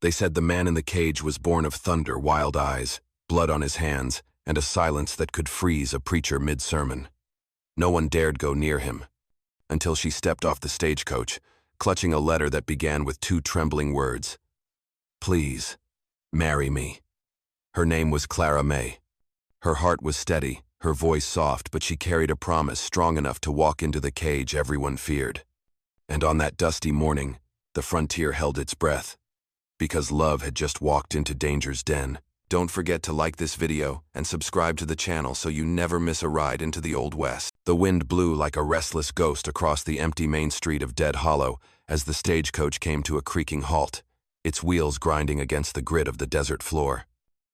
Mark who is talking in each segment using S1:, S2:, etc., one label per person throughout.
S1: They said the man in the cage was born of thunder, wild eyes, blood on his hands, and a silence that could freeze a preacher mid-sermon. No one dared go near him, until she stepped off the stagecoach, clutching a letter that began with two trembling words. "Please, marry me." Her name was Clara May. Her heart was steady, her voice soft, but she carried a promise strong enough to walk into the cage everyone feared. And on that dusty morning, the frontier held its breath, because love had just walked into danger's den. Don't forget to like this video and subscribe to the channel so you never miss a ride into the Old West. The wind blew like a restless ghost across the empty main street of Dead Hollow as the stagecoach came to a creaking halt, its wheels grinding against the grit of the desert floor.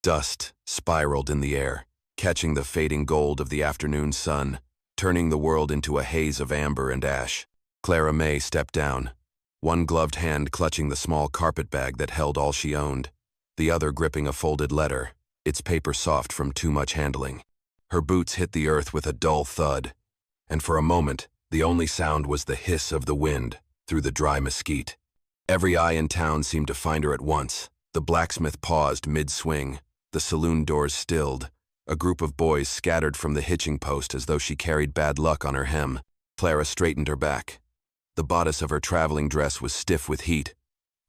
S1: Dust spiraled in the air, catching the fading gold of the afternoon sun, turning the world into a haze of amber and ash. Clara May stepped down, one gloved hand clutching the small carpet bag that held all she owned, the other gripping a folded letter, its paper soft from too much handling. Her boots hit the earth with a dull thud, and for a moment, the only sound was the hiss of the wind through the dry mesquite. Every eye in town seemed to find her at once. The blacksmith paused mid-swing, the saloon doors stilled, a group of boys scattered from the hitching post as though she carried bad luck on her hem. Clara straightened her back. The bodice of her traveling dress was stiff with heat,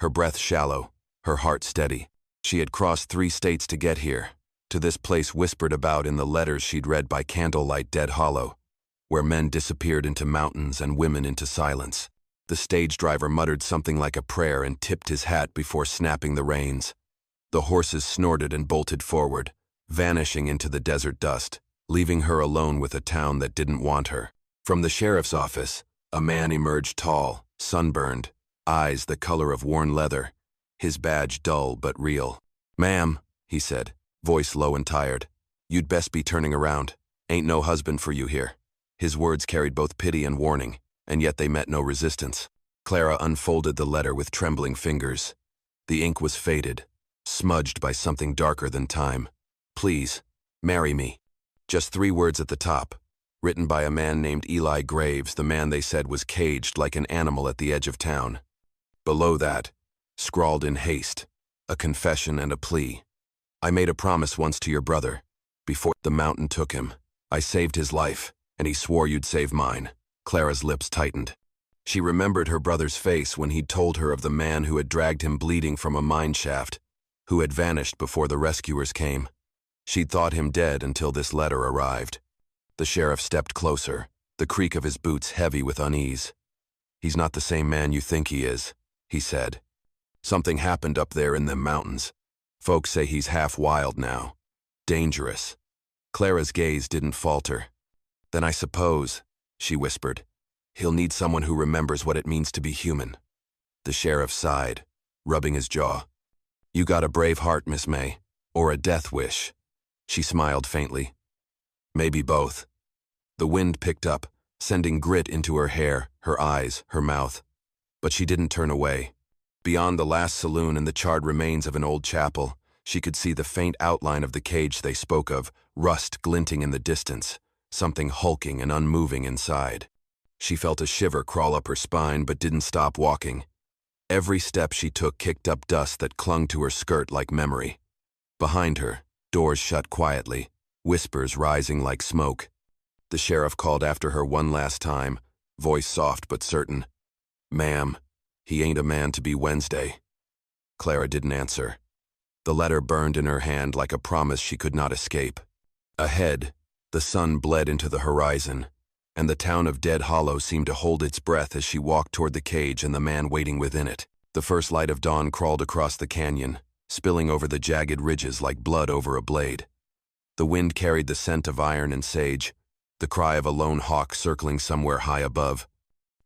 S1: her breath shallow, her heart steady. She had crossed 3 states to get here, to this place whispered about in the letters she'd read by candlelight. Dead Hollow, where men disappeared into mountains and women into silence. The stage driver muttered something like a prayer and tipped his hat before snapping the reins. The horses snorted and bolted forward, vanishing into the desert dust, leaving her alone with a town that didn't want her. From the sheriff's office, a man emerged, tall, sunburned, eyes the color of worn leather, his badge dull but real. "Ma'am," he said, voice low and tired, "you'd best be turning around. Ain't no husband for you here." His words carried both pity and warning, and yet they met no resistance. Clara unfolded the letter with trembling fingers. The ink was faded, smudged by something darker than time. "Please, marry me." Just 3 words at the top, written by a man named Eli Graves, the man they said was caged like an animal at the edge of town. Below that, scrawled in haste, a confession and a plea. "I made a promise once to your brother. Before the mountain took him, I saved his life, and he swore you'd save mine." Clara's lips tightened. She remembered her brother's face when he'd told her of the man who had dragged him bleeding from a mine shaft, who had vanished before the rescuers came. She'd thought him dead until this letter arrived. The sheriff stepped closer, the creak of his boots heavy with unease. "He's not the same man you think he is," he said. "Something happened up there in them mountains. Folks say he's half wild now. Dangerous." Clara's gaze didn't falter. "Then I suppose," she whispered, "he'll need someone who remembers what it means to be human." The sheriff sighed, rubbing his jaw. "You got a brave heart, Miss May, or a death wish." She smiled faintly. "Maybe both." The wind picked up, sending grit into her hair, her eyes, her mouth. But she didn't turn away. Beyond the last saloon and the charred remains of an old chapel, she could see the faint outline of the cage they spoke of, rust glinting in the distance, something hulking and unmoving inside. She felt a shiver crawl up her spine but didn't stop walking. Every step she took kicked up dust that clung to her skirt like memory. Behind her, doors shut quietly, whispers rising like smoke. The sheriff called after her one last time, voice soft but certain. "Ma'am, he ain't a man to be Wednesday." Clara didn't answer. The letter burned in her hand like a promise she could not escape. Ahead, the sun bled into the horizon, and the town of Dead Hollow seemed to hold its breath as she walked toward the cage and the man waiting within it. The first light of dawn crawled across the canyon, spilling over the jagged ridges like blood over a blade. The wind carried the scent of iron and sage, the cry of a lone hawk circling somewhere high above.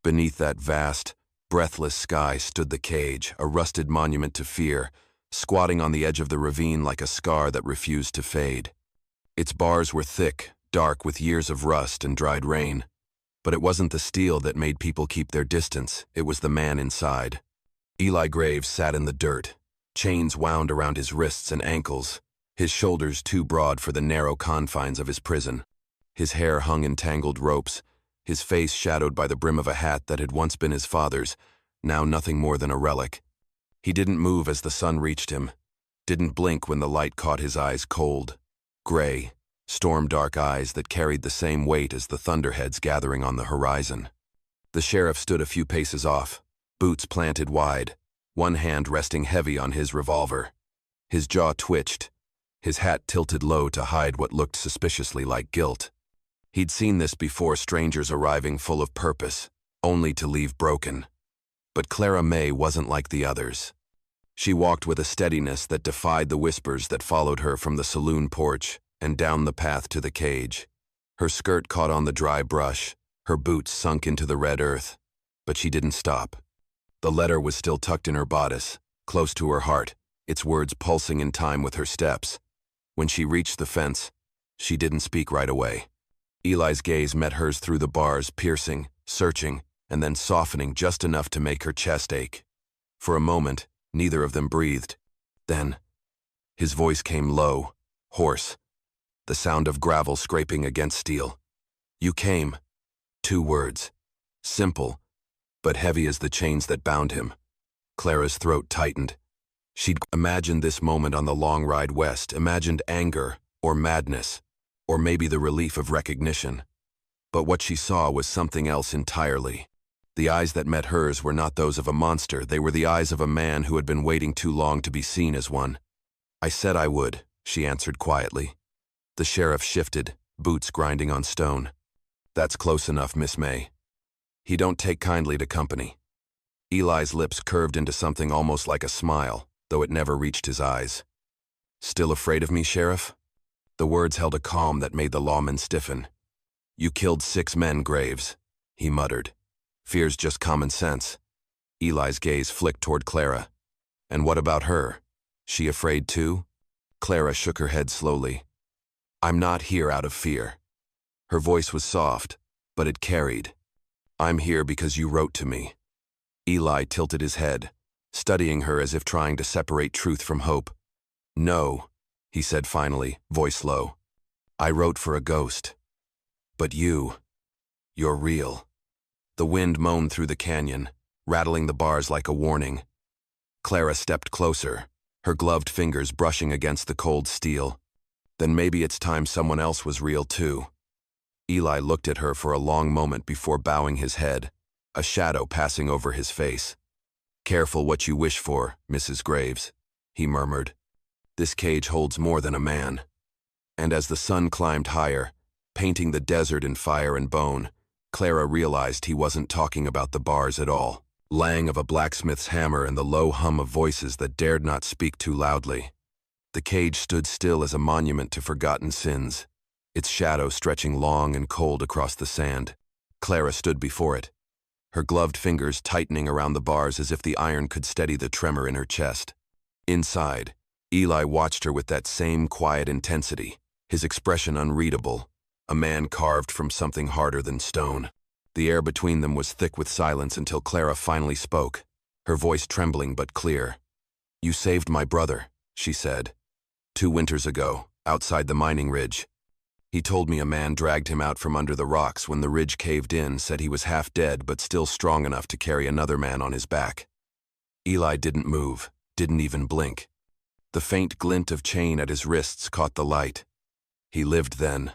S1: Beneath that vast, breathless sky stood the cage, a rusted monument to fear, squatting on the edge of the ravine like a scar that refused to fade. Its bars were thick, dark with years of rust and dried rain. But it wasn't the steel that made people keep their distance, it was the man inside. Eli Graves sat in the dirt, chains wound around his wrists and ankles, his shoulders too broad for the narrow confines of his prison. His hair hung in tangled ropes, his face shadowed by the brim of a hat that had once been his father's, now nothing more than a relic. He didn't move as the sun reached him, didn't blink when the light caught his eyes cold, gray, storm-dark eyes that carried the same weight as the thunderheads gathering on the horizon. The sheriff stood a few paces off, boots planted wide, one hand resting heavy on his revolver. His jaw twitched, his hat tilted low to hide what looked suspiciously like guilt. He'd seen this before, strangers arriving full of purpose, only to leave broken. But Clara May wasn't like the others. She walked with a steadiness that defied the whispers that followed her from the saloon porch and down the path to the cage. Her skirt caught on the dry brush, her boots sunk into the red earth. But she didn't stop. The letter was still tucked in her bodice, close to her heart, its words pulsing in time with her steps. When she reached the fence, she didn't speak right away. Eli's gaze met hers through the bars, piercing, searching, and then softening just enough to make her chest ache. For a moment, neither of them breathed. Then, his voice came low, hoarse, the sound of gravel scraping against steel. "You came." 2 words. Simple, but heavy as the chains that bound him. Clara's throat tightened. She'd imagined this moment on the long ride west, imagined anger, or madness, or maybe the relief of recognition. But what she saw was something else entirely. The eyes that met hers were not those of a monster, they were the eyes of a man who had been waiting too long to be seen as one. "I said I would," she answered quietly. The sheriff shifted, boots grinding on stone. "That's close enough, Miss May. He don't take kindly to company." Eli's lips curved into something almost like a smile, though it never reached his eyes. "Still afraid of me, Sheriff?" The words held a calm that made the lawman stiffen. "You killed 6 men, Graves," he muttered. "Fear's just common sense." Eli's gaze flicked toward Clara. "And what about her? She afraid too?" Clara shook her head slowly. "I'm not here out of fear." Her voice was soft, but it carried. "I'm here because you wrote to me." Eli tilted his head, studying her as if trying to separate truth from hope. "No," he said finally, voice low. "I wrote for a ghost. But you're real." The wind moaned through the canyon, rattling the bars like a warning. Clara stepped closer, her gloved fingers brushing against the cold steel. "Then maybe it's time someone else was real too." Eli looked at her for a long moment before bowing his head, a shadow passing over his face. "Careful what you wish for, Mrs. Graves," he murmured. "This cage holds more than a man." And as the sun climbed higher, painting the desert in fire and bone, Clara realized he wasn't talking about the bars at all. Lang of a blacksmith's hammer and the low hum of voices that dared not speak too loudly. The cage stood still as a monument to forgotten sins, its shadow stretching long and cold across the sand. Clara stood before it, her gloved fingers tightening around the bars as if the iron could steady the tremor in her chest. Inside, Eli watched her with that same quiet intensity, his expression unreadable, a man carved from something harder than stone. The air between them was thick with silence until Clara finally spoke, her voice trembling but clear. "You saved my brother," she said. "2 winters ago, outside the mining ridge. He told me a man dragged him out from under the rocks when the ridge caved in, said he was half dead but still strong enough to carry another man on his back." Eli didn't move, didn't even blink. The faint glint of chain at his wrists caught the light. "He lived then,"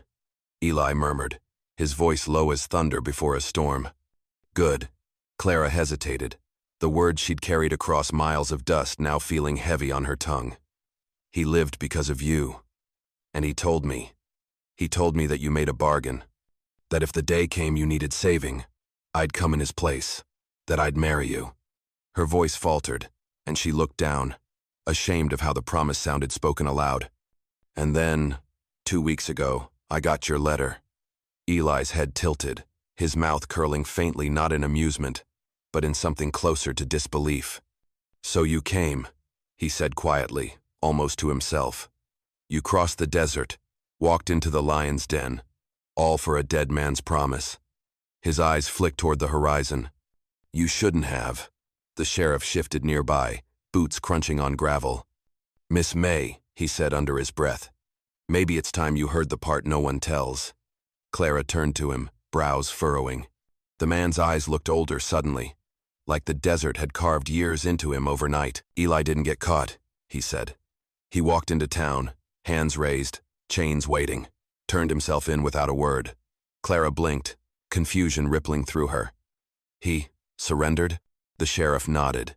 S1: Eli murmured, his voice low as thunder before a storm. "Good." Clara hesitated, the words she'd carried across miles of dust now feeling heavy on her tongue. "He lived because of you. And he told me that you made a bargain, that if the day came you needed saving, I'd come in his place, that I'd marry you." Her voice faltered, and she looked down, ashamed of how the promise sounded spoken aloud. "And then, 2 weeks ago, I got your letter." Eli's head tilted, his mouth curling faintly not in amusement, but in something closer to disbelief. "So you came," he said quietly, almost to himself. "You crossed the desert, walked into the lion's den, all for a dead man's promise." His eyes flicked toward the horizon. "You shouldn't have." The sheriff shifted nearby, boots crunching on gravel. "Miss May," he said under his breath. "Maybe it's time you heard the part no one tells." Clara turned to him, brows furrowing. The man's eyes looked older suddenly, like the desert had carved years into him overnight. Eli didn't get caught, he said. He walked into town, hands raised, chains waiting, turned himself in without a word. Clara blinked, confusion rippling through her. He surrendered? The sheriff nodded.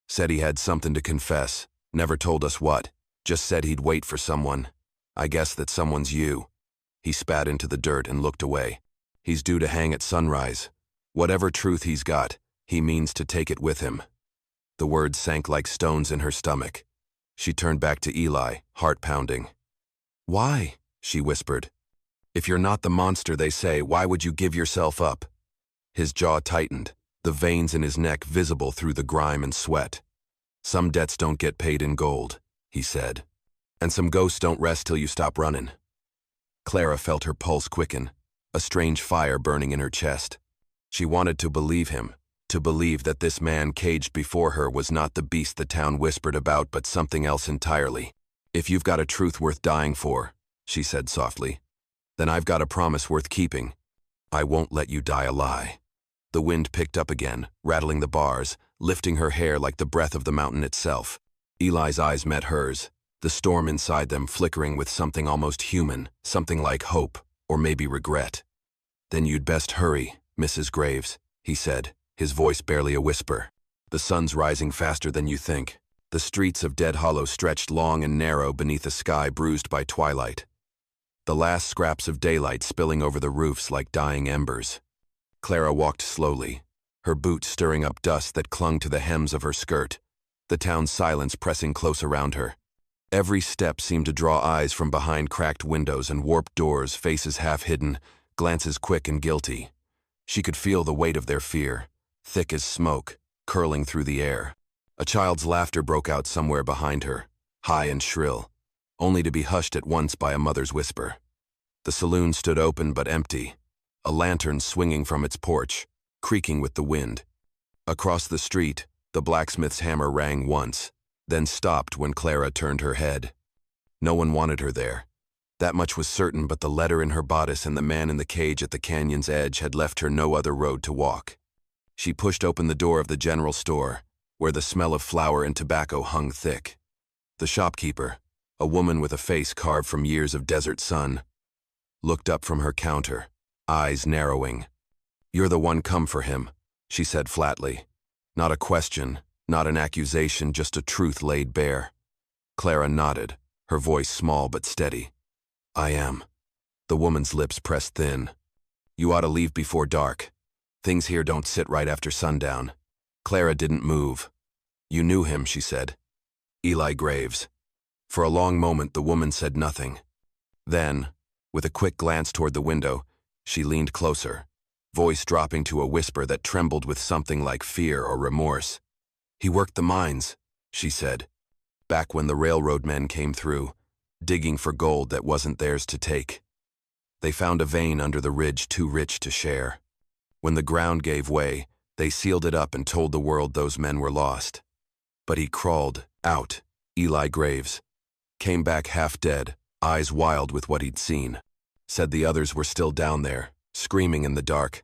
S1: Said he had something to confess, never told us what, just said he'd wait for someone. I guess that someone's you. He spat into the dirt and looked away. He's due to hang at sunrise. Whatever truth he's got, he means to take it with him. The words sank like stones in her stomach. She turned back to Eli, heart pounding. Why? She whispered. If you're not the monster they say, why would you give yourself up? His jaw tightened, the veins in his neck visible through the grime and sweat. Some debts don't get paid in gold, he said. And some ghosts don't rest till you stop running. Clara felt her pulse quicken, a strange fire burning in her chest. She wanted to believe him, to believe that this man caged before her was not the beast the town whispered about but something else entirely. If you've got a truth worth dying for, she said softly, then I've got a promise worth keeping. I won't let you die a lie. The wind picked up again, rattling the bars, lifting her hair like the breath of the mountain itself. Eli's eyes met hers, the storm inside them flickering with something almost human, something like hope, or maybe regret. Then you'd best hurry, Mrs. Graves, he said, his voice barely a whisper. The sun's rising faster than you think. The streets of Dead Hollow stretched long and narrow beneath a sky bruised by twilight. The last scraps of daylight spilling over the roofs like dying embers. Clara walked slowly, her boots stirring up dust that clung to the hems of her skirt, the town's silence pressing close around her. Every step seemed to draw eyes from behind cracked windows and warped doors, faces half hidden, glances quick and guilty. She could feel the weight of their fear, thick as smoke, curling through the air. A child's laughter broke out somewhere behind her, high and shrill, only to be hushed at once by a mother's whisper. The saloon stood open but empty, a lantern swinging from its porch, creaking with the wind. Across the street, the blacksmith's hammer rang once, then stopped when Clara turned her head. No one wanted her there. That much was certain, but the letter in her bodice and the man in the cage at the canyon's edge had left her no other road to walk. She pushed open the door of the general store, where the smell of flour and tobacco hung thick. The shopkeeper, a woman with a face carved from years of desert sun, looked up from her counter, eyes narrowing. You're the one, come for him, she said flatly. Not a question, not an accusation, just a truth laid bare. Clara nodded, her voice small but steady. I am. The woman's lips pressed thin. You ought to leave before dark. Things here don't sit right after sundown. Clara didn't move. You knew him, she said. Eli Graves. For a long moment the woman said nothing. Then, with a quick glance toward the window, she leaned closer, voice dropping to a whisper that trembled with something like fear or remorse. He worked the mines, she said, back when the railroad men came through, digging for gold that wasn't theirs to take. They found a vein under the ridge too rich to share. When the ground gave way, they sealed it up and told the world those men were lost. But he crawled out, Eli Graves. Came back half dead, eyes wild with what he'd seen. Said the others were still down there, screaming in the dark.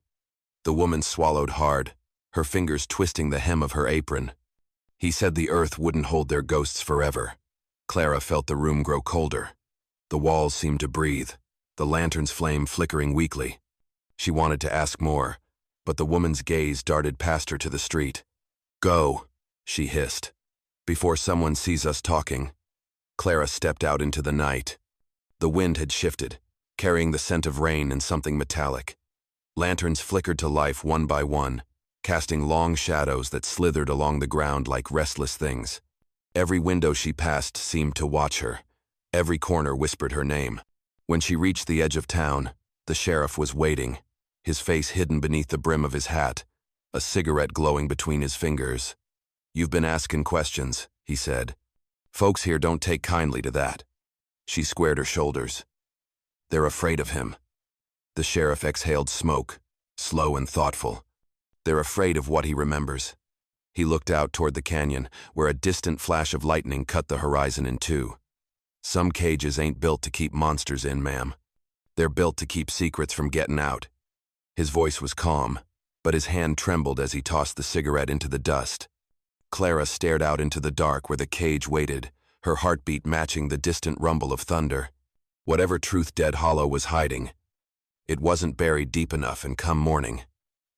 S1: The woman swallowed hard, her fingers twisting the hem of her apron. He said the earth wouldn't hold their ghosts forever. Clara felt the room grow colder. The walls seemed to breathe, the lantern's flame flickering weakly. She wanted to ask more, but the woman's gaze darted past her to the street. Go, she hissed. Before someone sees us talking. Clara stepped out into the night. The wind had shifted, carrying the scent of rain and something metallic. Lanterns flickered to life one by one, casting long shadows that slithered along the ground like restless things. Every window she passed seemed to watch her. Every corner whispered her name. When she reached the edge of town, the sheriff was waiting, his face hidden beneath the brim of his hat, a cigarette glowing between his fingers. You've been asking questions, he said. Folks here don't take kindly to that. She squared her shoulders. They're afraid of him. The sheriff exhaled smoke, slow and thoughtful. They're afraid of what he remembers. He looked out toward the canyon, where a distant flash of lightning cut the horizon in two. Some cages ain't built to keep monsters in, ma'am. They're built to keep secrets from getting out. His voice was calm, but his hand trembled as he tossed the cigarette into the dust. Clara stared out into the dark where the cage waited, her heartbeat matching the distant rumble of thunder. Whatever truth Dead Hollow was hiding, it wasn't buried deep enough, and come morning,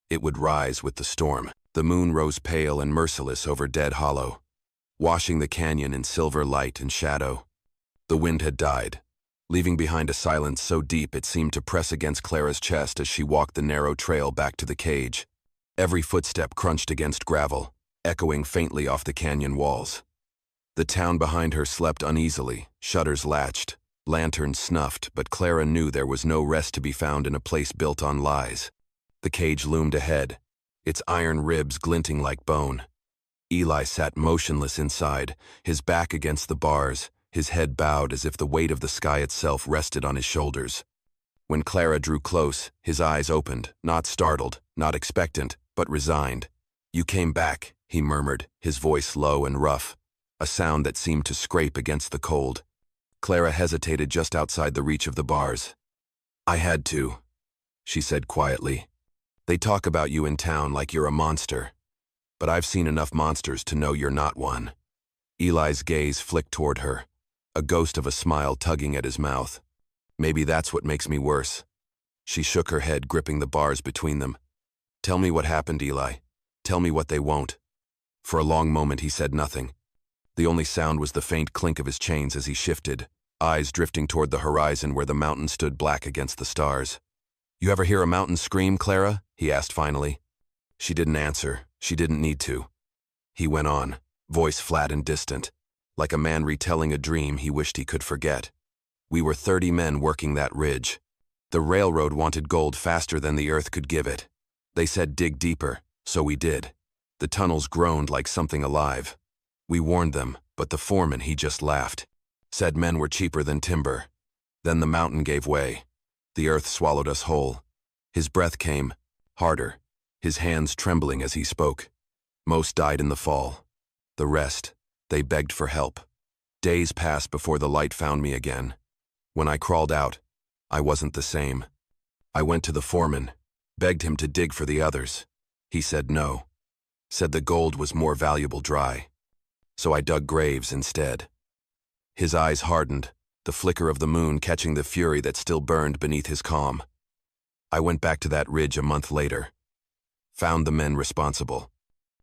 S1: it would rise with the storm. The moon rose pale and merciless over Dead Hollow, washing the canyon in silver light and shadow. The wind had died, leaving behind a silence so deep it seemed to press against Clara's chest as she walked the narrow trail back to the cage. Every footstep crunched against gravel, echoing faintly off the canyon walls. The town behind her slept uneasily, shutters latched, lanterns snuffed, but Clara knew there was no rest to be found in a place built on lies. The cage loomed ahead, its iron ribs glinting like bone. Eli sat motionless inside, his back against the bars, his head bowed as if the weight of the sky itself rested on his shoulders. When Clara drew close, his eyes opened, not startled, not expectant, but resigned. "You came back," he murmured, his voice low and rough, a sound that seemed to scrape against the cold. Clara hesitated just outside the reach of the bars. "I had to," she said quietly. "They talk about you in town like you're a monster, but I've seen enough monsters to know you're not one." Eli's gaze flicked toward her, a ghost of a smile tugging at his mouth. "Maybe that's what makes me worse." She shook her head, gripping the bars between them. "Tell me what happened, Eli. Tell me what they won't." For a long moment he said nothing. The only sound was the faint clink of his chains as he shifted, eyes drifting toward the horizon where the mountain stood black against the stars. "You ever hear a mountain scream, Clara?" he asked finally. She didn't answer. She didn't need to. He went on, voice flat and distant, like a man retelling a dream he wished he could forget. "We were 30 men working that ridge. The railroad wanted gold faster than the earth could give it. They said dig deeper, so we did. The tunnels groaned like something alive. We warned them, but the foreman, he just laughed. Said men were cheaper than timber. Then the mountain gave way. The earth swallowed us whole." His breath came, harder, his hands trembling as he spoke. "Most died in the fall. The rest, they begged for help. Days passed before the light found me again. When I crawled out, I wasn't the same. I went to the foreman, begged him to dig for the others. He said no. Said the gold was more valuable dry. So I dug graves instead." His eyes hardened, the flicker of the moon catching the fury that still burned beneath his calm. "I went back to that ridge a month later. Found the men responsible.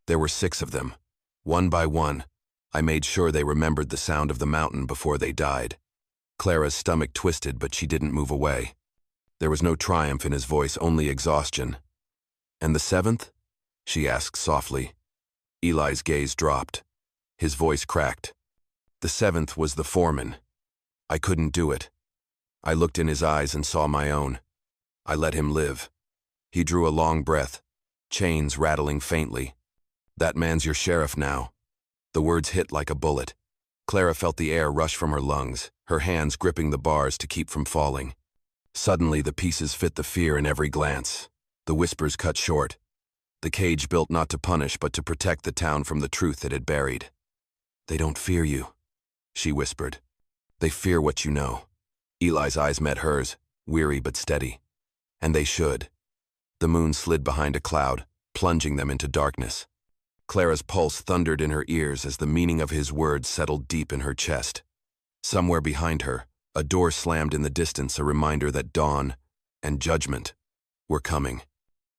S1: There were 6 of them. One by one, I made sure they remembered the sound of the mountain before they died." Clara's stomach twisted, but she didn't move away. There was no triumph in his voice, only exhaustion. "And the 7th?" she asked softly. Eli's gaze dropped. His voice cracked. "The 7th was the foreman. I couldn't do it. I looked in his eyes and saw my own. I let him live." He drew a long breath, chains rattling faintly. "That man's your sheriff now." The words hit like a bullet. Clara felt the air rush from her lungs, her hands gripping the bars to keep from falling. Suddenly the pieces fit the fear in every glance. The whispers cut short. The cage built not to punish but to protect the town from the truth it had buried. "They don't fear you," she whispered. "They fear what you know." Eli's eyes met hers, weary but steady. "And they should." The moon slid behind a cloud, plunging them into darkness. Clara's pulse thundered in her ears as the meaning of his words settled deep in her chest. Somewhere behind her, a door slammed in the distance, a reminder that dawn and judgment were coming.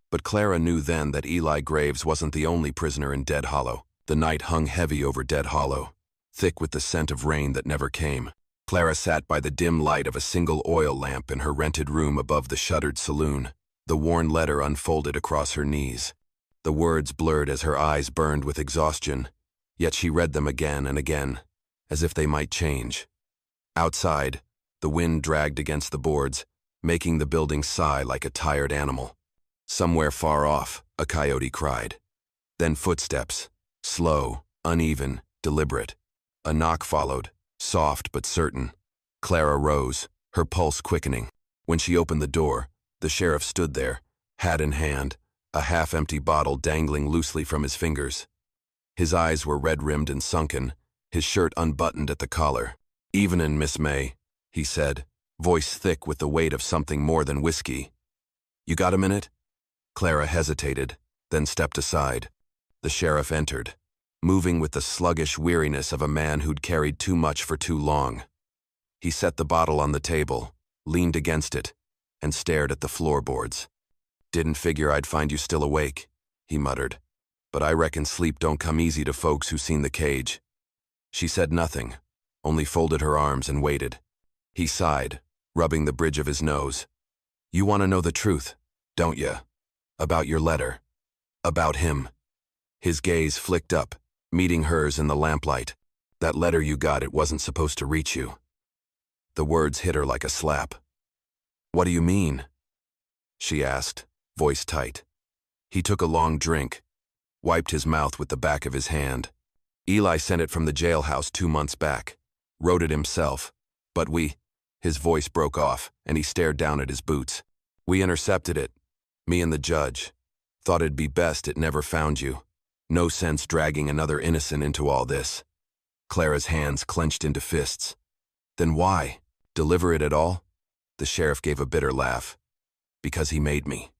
S1: But Clara knew then that Eli Graves wasn't the only prisoner in Dead Hollow. The night hung heavy over Dead Hollow, thick with the scent of rain that never came. Clara sat by the dim light of a single oil lamp in her rented room above the shuttered saloon, the worn letter unfolded across her knees. The words blurred as her eyes burned with exhaustion, yet she read them again and again, as if they might change. Outside, the wind dragged against the boards, making the building sigh like a tired animal. Somewhere far off, a coyote cried. Then footsteps, slow, uneven, deliberate. A knock followed, soft but certain. Clara rose, her pulse quickening. When she opened the door, the sheriff stood there, hat in hand, a half-empty bottle dangling loosely from his fingers. His eyes were red-rimmed and sunken, his shirt unbuttoned at the collar. "Evenin', Miss May," he said, voice thick with the weight of something more than whiskey. "You got a minute?" Clara hesitated, then stepped aside. The sheriff entered, moving with the sluggish weariness of a man who'd carried too much for too long. He set the bottle on the table, leaned against it, and stared at the floorboards. "Didn't figure I'd find you still awake," he muttered. "But I reckon sleep don't come easy to folks who seen the cage." She said nothing, only folded her arms and waited. He sighed, rubbing the bridge of his nose. "You want to know the truth, don't ya? About your letter. About him." His gaze flicked up, meeting hers in the lamplight. "That letter you got, it wasn't supposed to reach you." The words hit her like a slap. "What do you mean?" she asked, voice tight. He took a long drink, wiped his mouth with the back of his hand. "Eli sent it from the jailhouse 2 months back. Wrote it himself. But we—" His voice broke off, and he stared down at his boots. "We intercepted it. Me and the judge. Thought it'd be best it never found you. No sense dragging another innocent into all this." Clara's hands clenched into fists. "Then why? Deliver it at all?" The sheriff gave a bitter laugh. "Because he made me."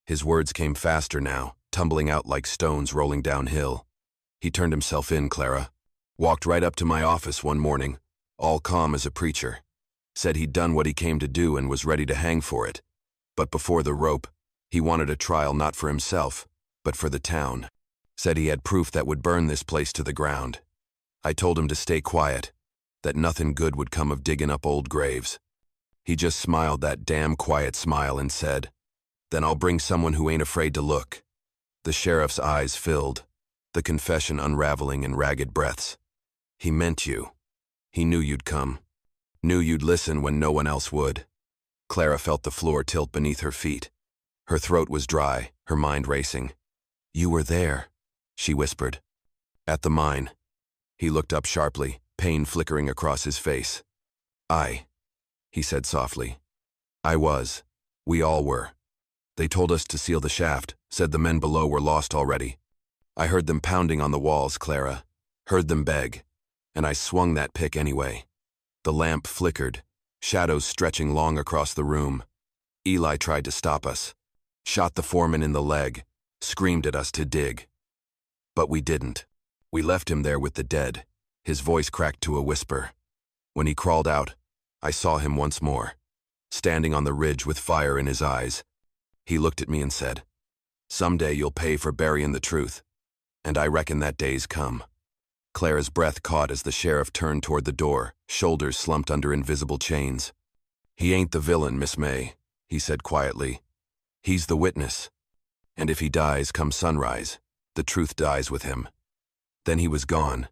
S1: His words came faster now, tumbling out like stones rolling downhill. "He turned himself in, Clara. Walked right up to my office one morning, all calm as a preacher. Said he'd done what he came to do and was ready to hang for it. But before the rope, he wanted a trial not for himself, but for the town. Said he had proof that would burn this place to the ground. I told him to stay quiet, that nothing good would come of digging up old graves. He just smiled that damn quiet smile and said, 'Then I'll bring someone who ain't afraid to look.'" The sheriff's eyes filled, the confession unraveling in ragged breaths. "He meant you. He knew you'd come. Knew you'd listen when no one else would." Clara felt the floor tilt beneath her feet. Her throat was dry, her mind racing. "You were there," she whispered. "At the mine." He looked up sharply, pain flickering across his face. He said softly. "I was. We all were. They told us to seal the shaft, said the men below were lost already. I heard them pounding on the walls, Clara. Heard them beg. And I swung that pick anyway." The lamp flickered, shadows stretching long across the room. "Eli tried to stop us. Shot the foreman in the leg, screamed at us to dig. But we didn't. We left him there with the dead." His voice cracked to a whisper. "When he crawled out, I saw him once more, standing on the ridge with fire in his eyes. He looked at me and said, 'Someday you'll pay for burying the truth.' And I reckon that day's come." Clara's breath caught as the sheriff turned toward the door, shoulders slumped under invisible chains. "He ain't the villain, Miss May," he said quietly. "He's the witness. And if he dies come sunrise, the truth dies with him." Then he was gone,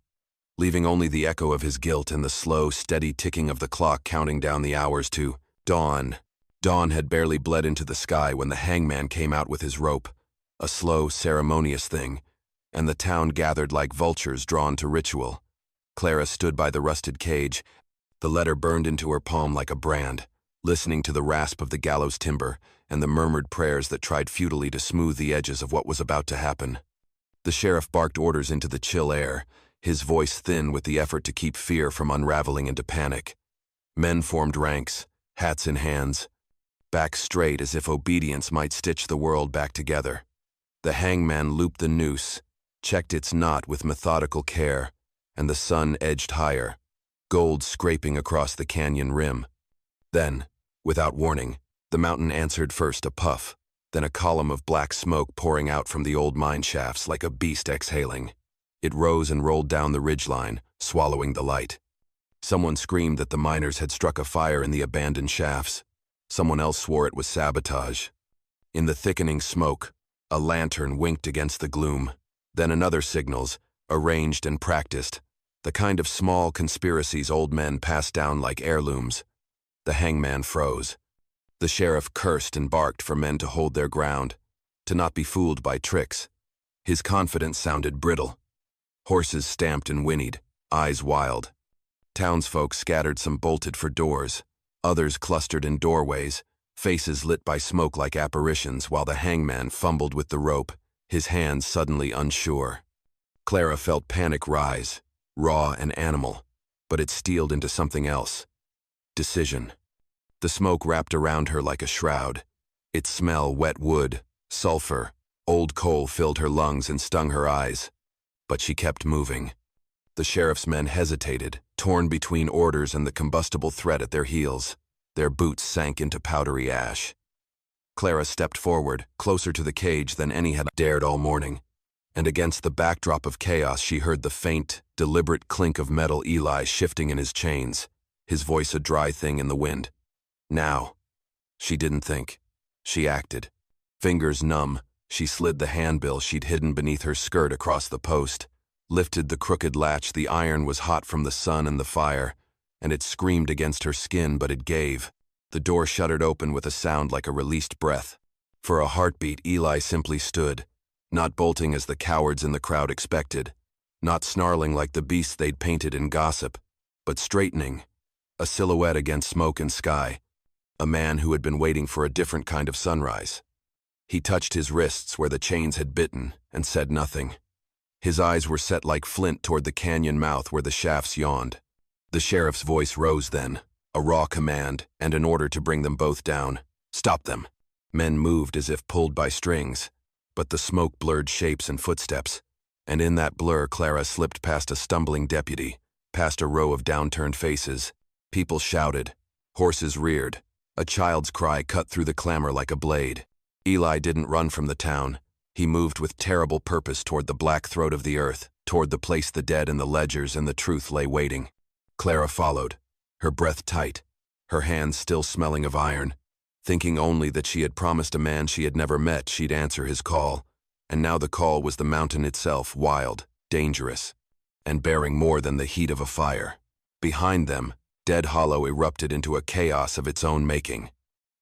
S1: leaving only the echo of his guilt and the slow, steady ticking of the clock counting down the hours to dawn. Dawn had barely bled into the sky when the hangman came out with his rope, a slow, ceremonious thing, and the town gathered like vultures drawn to ritual. Clara stood by the rusted cage, the letter burned into her palm like a brand, listening to the rasp of the gallows timber and the murmured prayers that tried futilely to smooth the edges of what was about to happen. The sheriff barked orders into the chill air, his voice thin with the effort to keep fear from unraveling into panic. Men formed ranks, hats in hands, backs straight as if obedience might stitch the world back together. The hangman looped the noose, checked its knot with methodical care, and the sun edged higher, gold scraping across the canyon rim. Then, without warning, the mountain answered first a puff, then a column of black smoke pouring out from the old mine shafts like a beast exhaling. It rose and rolled down the ridgeline, swallowing the light. Someone screamed that the miners had struck a fire in the abandoned shafts. Someone else swore it was sabotage. In the thickening smoke, a lantern winked against the gloom. Then another signals, arranged and practiced, the kind of small conspiracies old men passed down like heirlooms. The hangman froze. The sheriff cursed and barked for men to hold their ground, to not be fooled by tricks. His confidence sounded brittle. Horses stamped and whinnied, eyes wild. Townsfolk scattered, some bolted for doors. Others clustered in doorways, faces lit by smoke like apparitions, while the hangman fumbled with the rope, his hands suddenly unsure. Clara felt panic rise, raw and animal, but it steeled into something else. Decision. The smoke wrapped around her like a shroud, its smell wet wood, Sulfur, old coal filled her lungs and stung her eyes. But she kept moving. The sheriff's men hesitated, torn between orders and the combustible threat at their heels. Their boots sank into powdery ash. Clara stepped forward, closer to the cage than any had dared all morning. And against the backdrop of chaos she heard the faint, deliberate clink of metal Eli shifting in his chains, his voice a dry thing in the wind. Now. She didn't think. She acted. Fingers numb, she slid the handbill she'd hidden beneath her skirt across the post, lifted the crooked latch. The iron was hot from the sun and the fire, and it screamed against her skin, but it gave. The door shuddered open with a sound like a released breath. For a heartbeat, Eli simply stood, not bolting as the cowards in the crowd expected, not snarling like the beasts they'd painted in gossip, but straightening, a silhouette against smoke and sky, a man who had been waiting for a different kind of sunrise. He touched his wrists where the chains had bitten and said nothing. His eyes were set like flint toward the canyon mouth where the shafts yawned. The sheriff's voice rose then, a raw command and an order to bring them both down. Stop them. Men moved as if pulled by strings, but the smoke blurred shapes and footsteps, and in that blur Clara slipped past a stumbling deputy, past a row of downturned faces. People shouted. Horses reared. A child's cry cut through the clamor like a blade. Eli didn't run from the town. He moved with terrible purpose toward the black throat of the earth, toward the place the dead and the ledgers and the truth lay waiting. Clara followed, her breath tight, her hands still smelling of iron, thinking only that she had promised a man she had never met she'd answer his call, and now the call was the mountain itself, wild, dangerous, and bearing more than the heat of a fire. Behind them, Dead Hollow erupted into a chaos of its own making.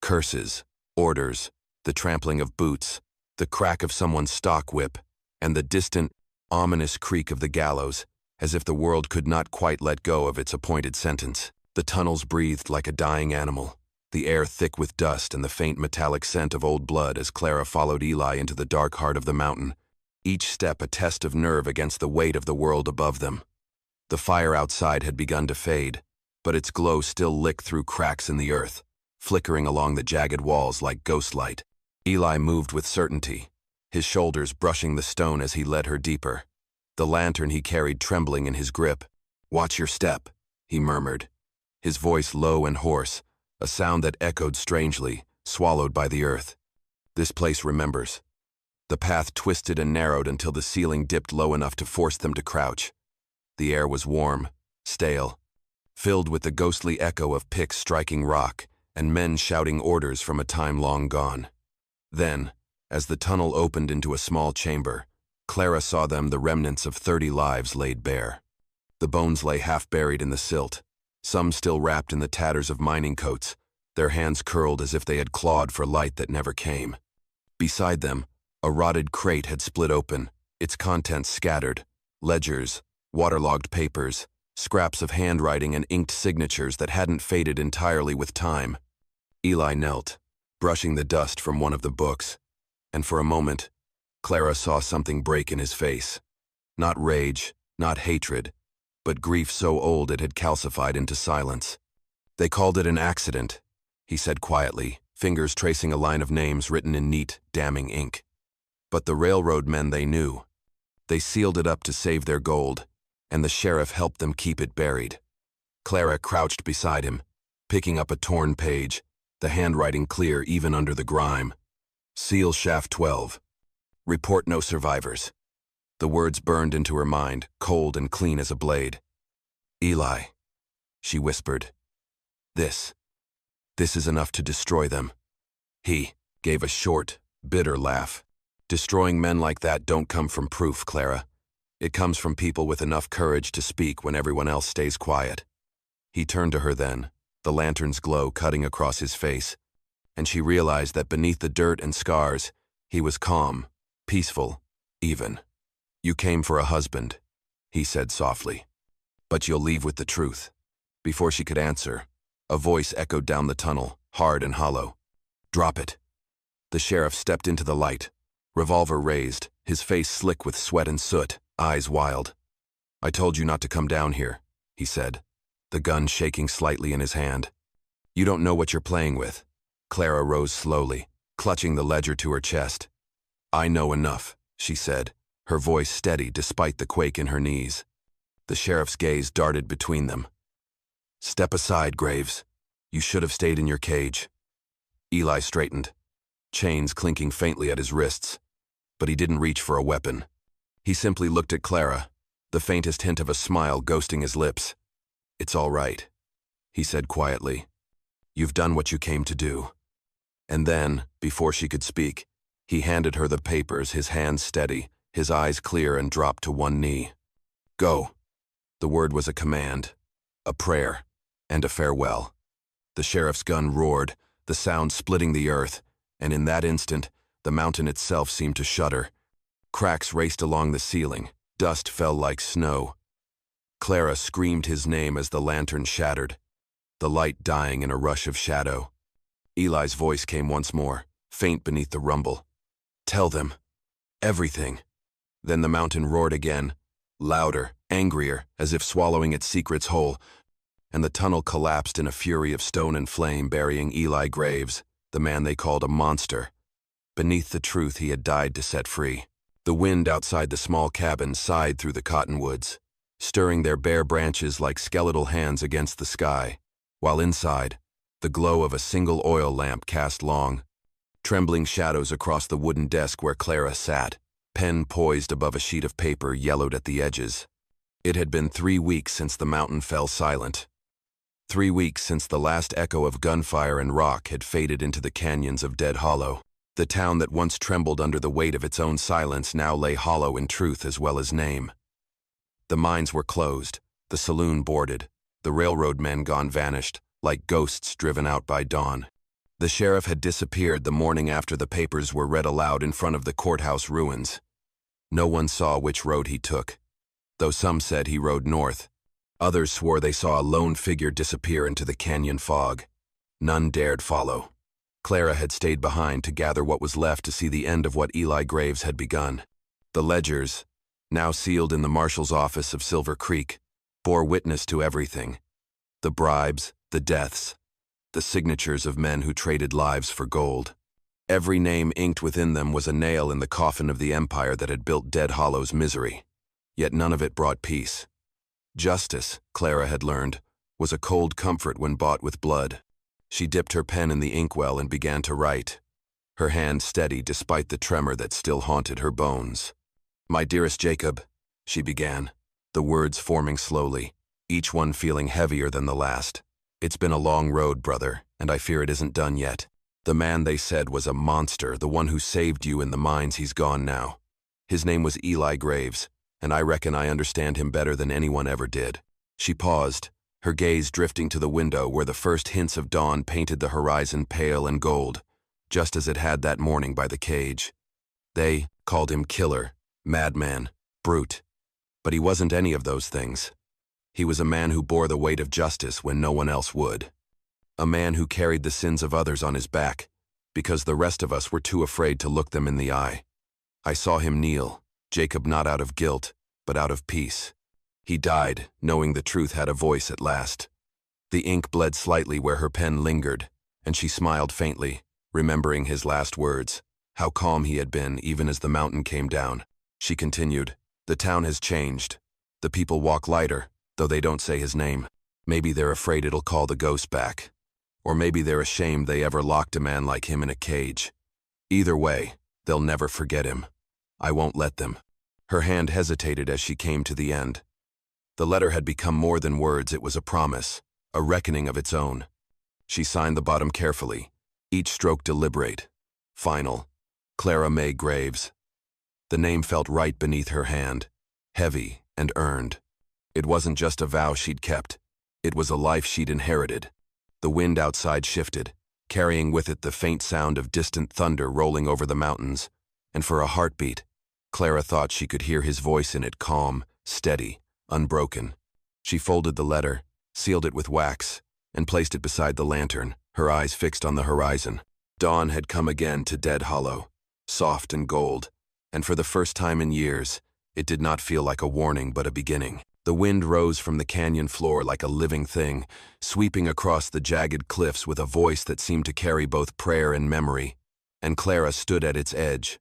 S1: Curses, orders, the trampling of boots, the crack of someone's stock whip, and the distant, ominous creak of the gallows, as if the world could not quite let go of its appointed sentence. The tunnels breathed like a dying animal, the air thick with dust and the faint metallic scent of old blood as Clara followed Eli into the dark heart of the mountain, each step a test of nerve against the weight of the world above them. The fire outside had begun to fade, but its glow still licked through cracks in the earth, flickering along the jagged walls like ghost light. Eli moved with certainty, his shoulders brushing the stone as he led her deeper, the lantern he carried trembling in his grip. "Watch your step," he murmured, his voice low and hoarse, a sound that echoed strangely, swallowed by the earth. This place remembers. The path twisted and narrowed until the ceiling dipped low enough to force them to crouch. The air was warm, stale, filled with the ghostly echo of picks striking rock and men shouting orders from a time long gone. Then, as the tunnel opened into a small chamber, Clara saw them the remnants of 30 lives laid bare. The bones lay half buried in the silt, some still wrapped in the tatters of mining coats, their hands curled as if they had clawed for light that never came. Beside them, a rotted crate had split open, its contents scattered, ledgers, waterlogged papers, scraps of handwriting and inked signatures that hadn't faded entirely with time. Eli knelt, brushing the dust from one of the books, and for a moment, Clara saw something break in his face. Not rage, not hatred, but grief so old it had calcified into silence. "They called it an accident," he said quietly, fingers tracing a line of names written in neat, damning ink. "But the railroad men they knew. They sealed it up to save their gold, and the sheriff helped them keep it buried." Clara crouched beside him, picking up a torn page, the handwriting clear even under the grime. "Seal shaft 12. Report no survivors." The words burned into her mind, cold and clean as a blade. "Eli," she whispered, This is enough to destroy them." He gave a short, bitter laugh. "Destroying men like that don't come from proof, Clara. It comes from people with enough courage to speak when everyone else stays quiet." He turned to her then, the lantern's glow cutting across his face, and she realized that beneath the dirt and scars, he was calm, peaceful, even. "You came for a husband," he said softly, "but you'll leave with the truth." Before she could answer, a voice echoed down the tunnel, hard and hollow. "Drop it." The sheriff stepped into the light, revolver raised, his face slick with sweat and soot, eyes wild. "I told you not to come down here," he said, the gun shaking slightly in his hand. "You don't know what you're playing with." Clara rose slowly, clutching the ledger to her chest, I know enough, she said, her voice steady despite the quake in her knees. The sheriff's gaze darted between them. Step aside, Graves. You should have stayed in your cage. Eli straightened, chains clinking faintly at his wrists, but he didn't reach for a weapon. He simply looked at Clara, the faintest hint of a smile ghosting his lips. It's all right, he said quietly. You've done what you came to do. And then, before she could speak, he handed her the papers, his hands steady, his eyes clear, and dropped to one knee. Go. The word was a command, a prayer, and a farewell. The sheriff's gun roared, the sound splitting the earth, and in that instant, the mountain itself seemed to shudder. Cracks raced along the ceiling, dust fell like snow. Clara screamed his name as the lantern shattered, the light dying in a rush of shadow. Eli's voice came once more, faint beneath the rumble. Tell them. Everything. Then the mountain roared again, louder, angrier, as if swallowing its secrets whole, and the tunnel collapsed in a fury of stone and flame, burying Eli Graves, the man they called a monster, beneath the truth he had died to set free. The wind outside the small cabin sighed through the cottonwoods, stirring their bare branches like skeletal hands against the sky, while inside, the glow of a single oil lamp cast long, trembling shadows across the wooden desk where Clara sat, pen poised above a sheet of paper yellowed at the edges. It had been 3 weeks since the mountain fell silent. 3 weeks since the last echo of gunfire and rock had faded into the canyons of Dead Hollow. The town that once trembled under the weight of its own silence now lay hollow in truth as well as name. The mines were closed, the saloon boarded, the railroad men gone vanished, like ghosts driven out by dawn. The sheriff had disappeared the morning after the papers were read aloud in front of the courthouse ruins. No one saw which road he took, though some said he rode north. Others swore they saw a lone figure disappear into the canyon fog. None dared follow. Clara had stayed behind to gather what was left to see the end of what Eli Graves had begun. The ledgers, now sealed in the marshal's office of Silver Creek, bore witness to everything. The bribes, the deaths, the signatures of men who traded lives for gold. Every name inked within them was a nail in the coffin of the empire that had built Dead Hollow's misery. Yet none of it brought peace. Justice, Clara had learned, was a cold comfort when bought with blood. She dipped her pen in the inkwell and began to write, her hand steady despite the tremor that still haunted her bones. My dearest Jacob, she began, the words forming slowly, each one feeling heavier than the last. It's been a long road, brother, and I fear it isn't done yet. The man they said was a monster, the one who saved you in the mines, he's gone now. His name was Eli Graves, and I reckon I understand him better than anyone ever did. She paused, her gaze drifting to the window where the first hints of dawn painted the horizon pale and gold, just as it had that morning by the cage. They called him killer, madman, brute. But he wasn't any of those things. He was a man who bore the weight of justice when no one else would. A man who carried the sins of others on his back, because the rest of us were too afraid to look them in the eye. I saw him kneel, Jacob, not out of guilt, but out of peace. He died, knowing the truth had a voice at last. The ink bled slightly where her pen lingered, and she smiled faintly, remembering his last words, how calm he had been even as the mountain came down. She continued, the town has changed. The people walk lighter, though they don't say his name. Maybe they're afraid it'll call the ghost back. Or maybe they're ashamed they ever locked a man like him in a cage. Either way, they'll never forget him. I won't let them. Her hand hesitated as she came to the end. The letter had become more than words, it was a promise, a reckoning of its own. She signed the bottom carefully, each stroke deliberate, final. Clara May Graves. The name felt right beneath her hand, heavy and earned. It wasn't just a vow she'd kept. It was a life she'd inherited. The wind outside shifted, carrying with it the faint sound of distant thunder rolling over the mountains, and for a heartbeat, Clara thought she could hear his voice in it, calm, steady, unbroken. She folded the letter, sealed it with wax, and placed it beside the lantern, her eyes fixed on the horizon. Dawn had come again to Dead Hollow, soft and gold, and for the first time in years, it did not feel like a warning but a beginning. The wind rose from the canyon floor like a living thing, sweeping across the jagged cliffs with a voice that seemed to carry both prayer and memory, and Clara stood at its edge,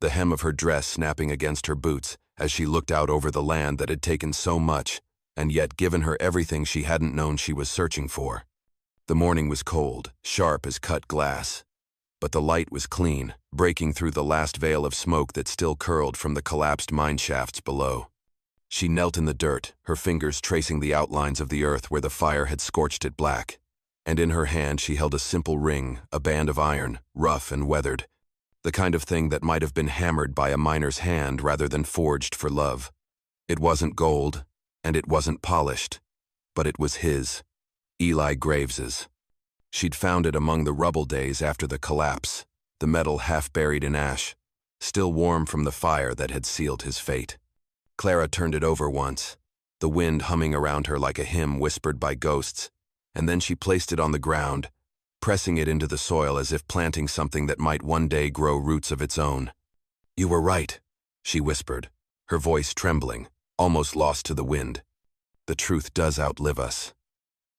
S1: the hem of her dress snapping against her boots as she looked out over the land that had taken so much and yet given her everything she hadn't known she was searching for. The morning was cold, sharp as cut glass, but the light was clean, breaking through the last veil of smoke that still curled from the collapsed mine shafts below. She knelt in the dirt, her fingers tracing the outlines of the earth where the fire had scorched it black, and in her hand she held a simple ring, a band of iron, rough and weathered, the kind of thing that might have been hammered by a miner's hand rather than forged for love. It wasn't gold, and it wasn't polished, but it was his, Eli Graves's. She'd found it among the rubble days after the collapse, the metal half buried in ash, still warm from the fire that had sealed his fate. Clara turned it over once, the wind humming around her like a hymn whispered by ghosts, and then she placed it on the ground, pressing it into the soil as if planting something that might one day grow roots of its own. "You were right," she whispered, her voice trembling, almost lost to the wind. "The truth does outlive us."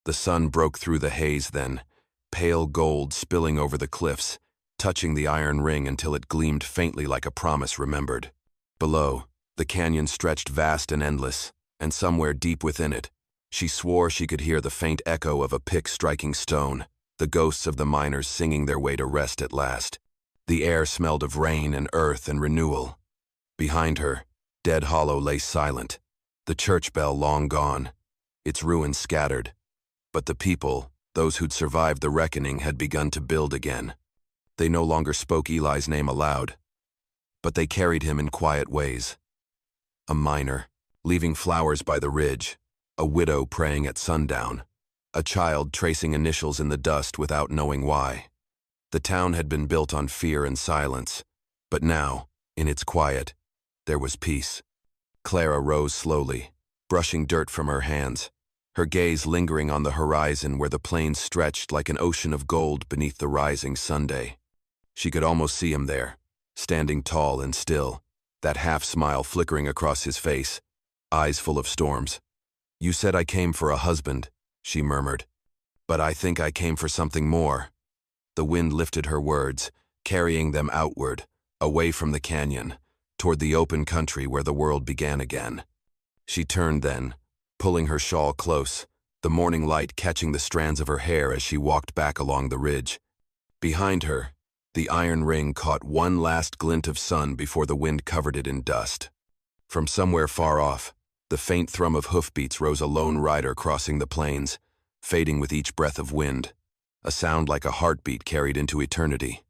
S1: The sun broke through the haze then, pale gold spilling over the cliffs, touching the iron ring until it gleamed faintly like a promise remembered. Below, the canyon stretched vast and endless, and somewhere deep within it, she swore she could hear the faint echo of a pick striking stone, the ghosts of the miners singing their way to rest at last. The air smelled of rain and earth and renewal. Behind her, Dead Hollow lay silent, the church bell long gone, its ruins scattered. But the people, those who'd survived the reckoning, had begun to build again. They no longer spoke Eli's name aloud, but they carried him in quiet ways. A miner, leaving flowers by the ridge, a widow praying at sundown, a child tracing initials in the dust without knowing why. The town had been built on fear and silence, but now, in its quiet, there was peace. Clara rose slowly, brushing dirt from her hands, her gaze lingering on the horizon where the plains stretched like an ocean of gold beneath the rising Sunday. She could almost see him there, standing tall and still, that half-smile flickering across his face, eyes full of storms. "You said I came for a husband," she murmured, "but I think I came for something more." The wind lifted her words, carrying them outward, away from the canyon, toward the open country where the world began again. She turned then, pulling her shawl close, the morning light catching the strands of her hair as she walked back along the ridge. Behind her, the iron ring caught one last glint of sun before the wind covered it in dust. From somewhere far off, the faint thrum of hoofbeats rose, a lone rider crossing the plains, fading with each breath of wind, a sound like a heartbeat carried into eternity.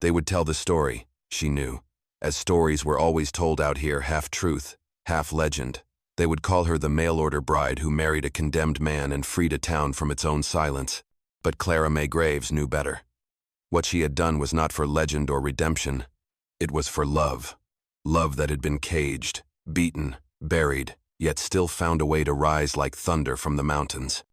S1: They would tell the story, she knew, as stories were always told out here, half truth, half legend. They would call her the mail-order bride who married a condemned man and freed a town from its own silence. But Clara May Graves knew better. What she had done was not for legend or redemption. It was for love. Love that had been caged, beaten, buried, yet still found a way to rise like thunder from the mountains.